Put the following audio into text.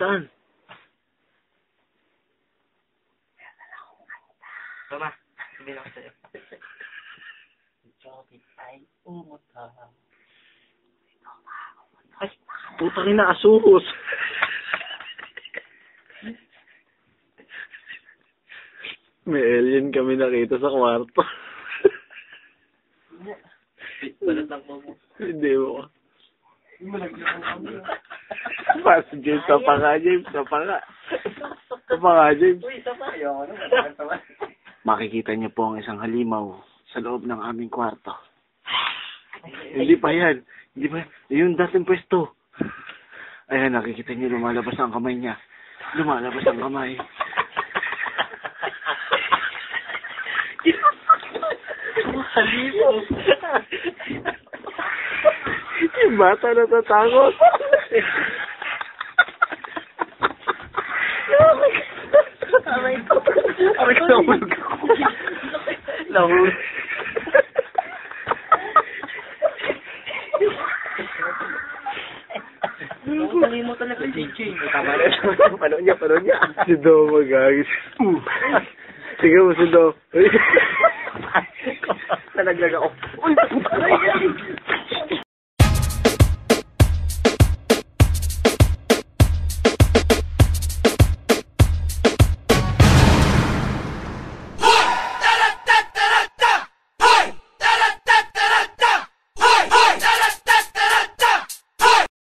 Saan? Tama, sabi lang sa'yo. Joby ay umuta. Ay, putang ina, asuhos. May alien kami nakita sa kwarto. Balat lang mo. Hindi mo. Mas James, sa pa nga, James. Sa pa nga. Sa pa nga, James. Uy, isa pa. Ayoko na. Makikita niyo po ang isang halimaw sa loob ng aming kwarto. Hindi pa yan. Hindi pa yan. Yung dating pwesto. Ayan, nakikita niyo lumalabas ang kamay niya. Lumalabas ang kamay. Halimaw. Yung bata natatakot. Aray ko. Aray ko. Nahulog. Nahulog mo talaga, JJ. Tama na. Panood niya. Si Do magagis. Sige mo si Do. Nalaglag ako. Uy!